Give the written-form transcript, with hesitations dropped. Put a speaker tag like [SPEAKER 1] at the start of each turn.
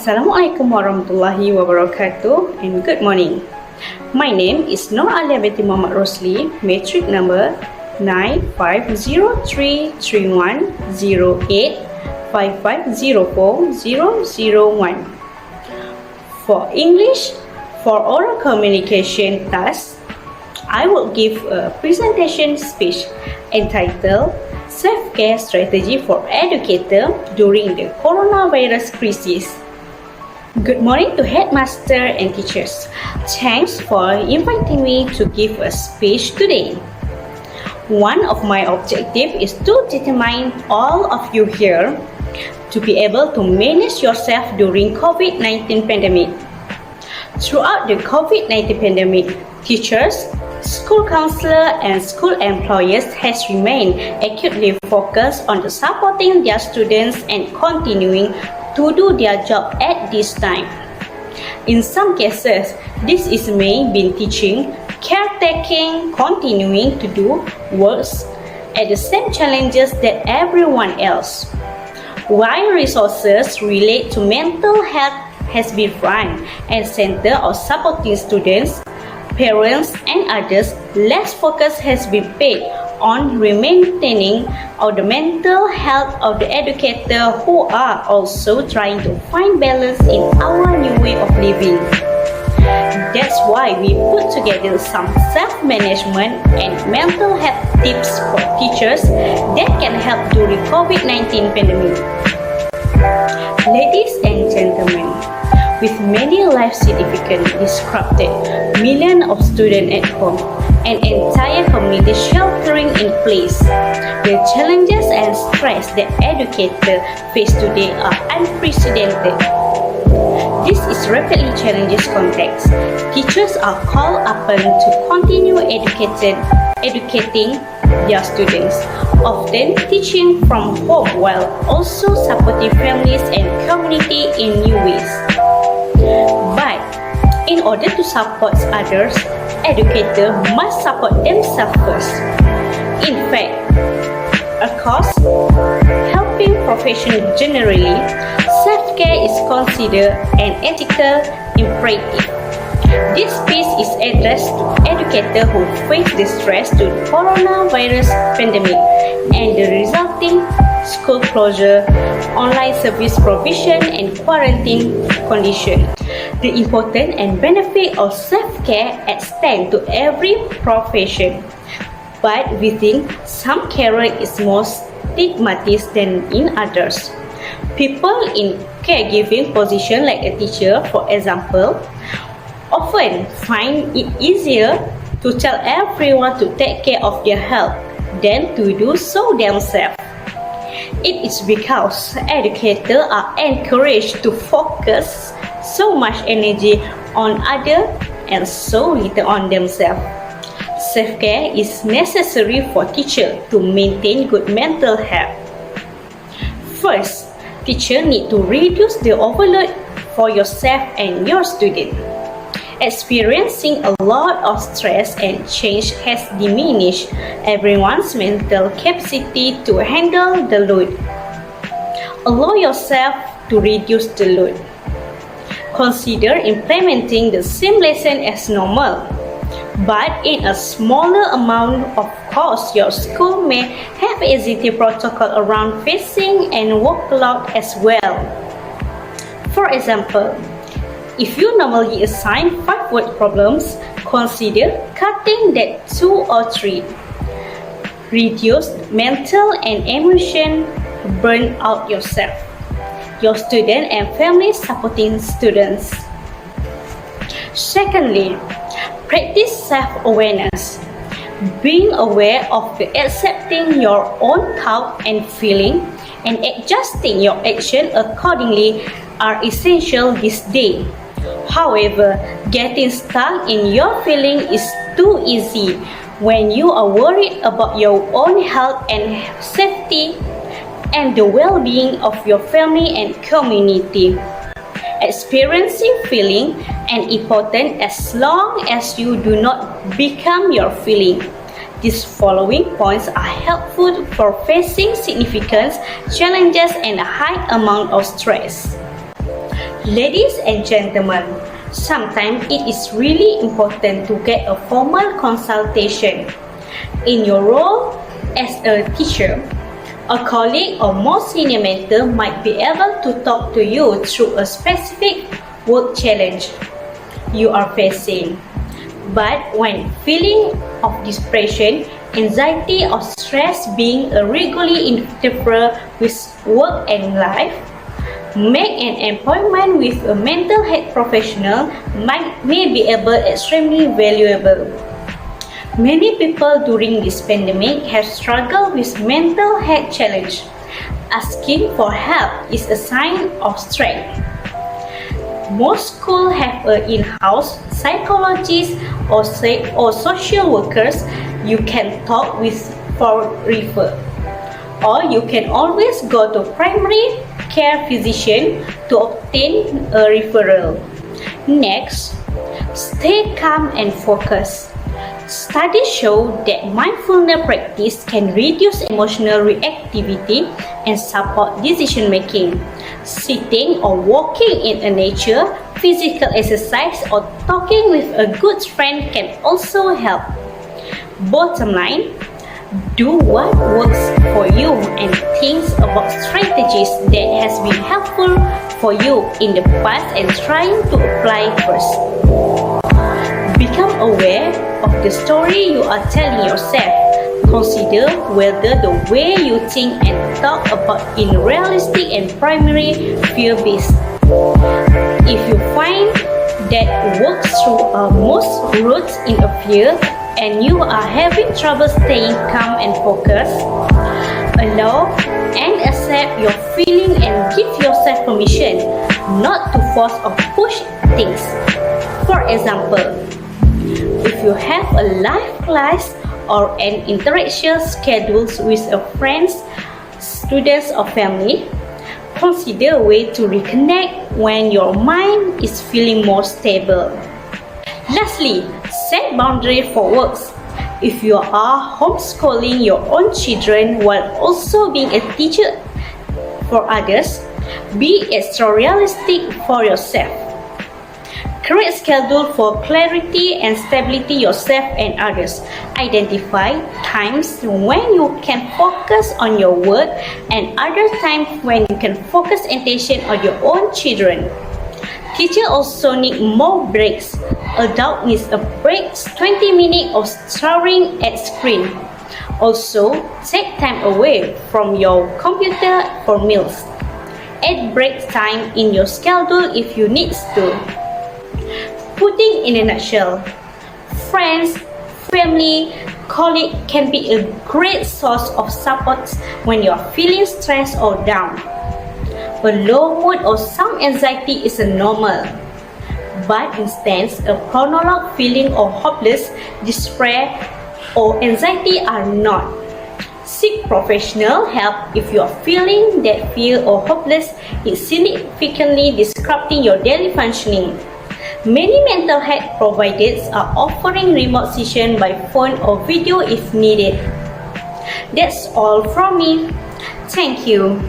[SPEAKER 1] Assalamualaikum warahmatullahi wabarakatuh and good morning. My name is Nur Alia binti Muhammad Rosli, matric number 9503-31085504001. For English, for oral communication task, I will give a presentation speech entitled Self-Care Strategy for Educator During the Coronavirus Crisis. Good morning to headmaster and teachers. Thanks for inviting me to give a speech today. One of my objectives is to determine all of you here to be able to manage yourself during COVID-19 pandemic. Throughout the COVID-19 pandemic, teachers, school counselor and school employers has remained acutely focused on the supporting their students and continuing to do their job at this time. In some cases, this is may be teaching, caretaking, continuing to do works at the same challenges that everyone else. While resources relate to mental health has been run and center of supporting students, parents and others, less focus has been paid on maintaining the mental health of the educator who are also trying to find balance in our new way of living. That's why we put together some self-management and mental health tips for teachers that can help during COVID-19 pandemic. Ladies and gentlemen, with many life significant disrupted, millions of students at home, and entire community sheltering in place, the challenges and stress that educators face today are unprecedented. This is rapidly changing context. Teachers are called upon to continue educating their students, often teaching from home while also supporting families and community in new ways. But in order to support others, educators must support themselves first. In fact, across helping profession generally, self-care is considered an ethical imperative. This piece is addressed to educators who face the stress to the coronavirus pandemic and the resulting school closure, online service provision, and quarantine conditions. The importance and benefit of self-care extend to every profession, but we think some career is more stigmatized than in others. People in caregiving position like a teacher, for example, often find it easier to tell everyone to take care of their health than to do so themselves. It is because educators are encouraged to focus so much energy on others and so little on themselves. Self-care is necessary for teachers to maintain good mental health. First, teachers need to reduce the overload for yourself and your students. Experiencing a lot of stress and change has diminished everyone's mental capacity to handle the load. Allow yourself to reduce the load. Consider implementing the same lesson as normal, but in a smaller amount. Of course, your school may have existing protocol around facing and workload as well. For example, if you normally assign 5 word problems, consider cutting that 2 or 3. Reduce mental and emotion burn out yourself, your student and family supporting students. Secondly, practice self-awareness. Being aware of the accepting your own thought and feeling and adjusting your action accordingly are essential this day. However, getting stuck in your feeling is too easy when you are worried about your own health and safety and the well-being of your family and community. Experiencing feeling is important as long as you do not become your feeling. These following points are helpful for facing significant challenges and a high amount of stress. Ladies and gentlemen, sometimes it is really important to get a formal consultation. In your role as a teacher, a colleague or more senior mentor might be able to talk to you through a specific work challenge you are facing. But when feeling of depression, anxiety or stress being regularly interfere with work and life, make an appointment with a mental health professional may be extremely valuable. Many people during this pandemic have struggled with mental health challenge. Asking for help is a sign of strength. Most schools have an in-house psychologist or social workers you can talk with for refer. Or you can always go to primary care physician to obtain a referral. Next, stay calm and focus. Studies show that mindfulness practice can reduce emotional reactivity and support decision making. Sitting or walking in a nature, physical exercise or talking with a good friend can also help. Bottom line, do what works for you and think about strategies that has been helpful for you in the past and trying to apply first. Become aware of the story you are telling yourself. Consider whether the way you think and talk about is realistic and primary fear-based. If you find that works through most roots in a fear, and you are having trouble staying calm and focused, allow and accept your feeling and give yourself permission not to force or push things. For example, if you have a live class or an interaction scheduled with a friends, students or family, consider a way to reconnect when your mind is feeling more stable. Lastly, set boundaries for works. If you are homeschooling your own children while also being a teacher for others, be extra realistic for yourself. Create schedule for clarity and stability yourself and others. Identify times when you can focus on your work and other times when you can focus attention on your own children. Teachers also need more breaks. Adult needs a break 20 minutes of staring at screen. Also, take time away from your computer for meals. Add break time in your schedule if you need to. Putting in a nutshell, friends, family, colleagues can be a great source of support when you are feeling stressed or down. A low mood or some anxiety is normal, but instance a prolonged feeling of hopeless, despair, or anxiety are not. Seek professional help if you are feeling that fear or hopeless is significantly disrupting your daily functioning. Many mental health providers are offering remote sessions by phone or video if needed. That's all from me. Thank you.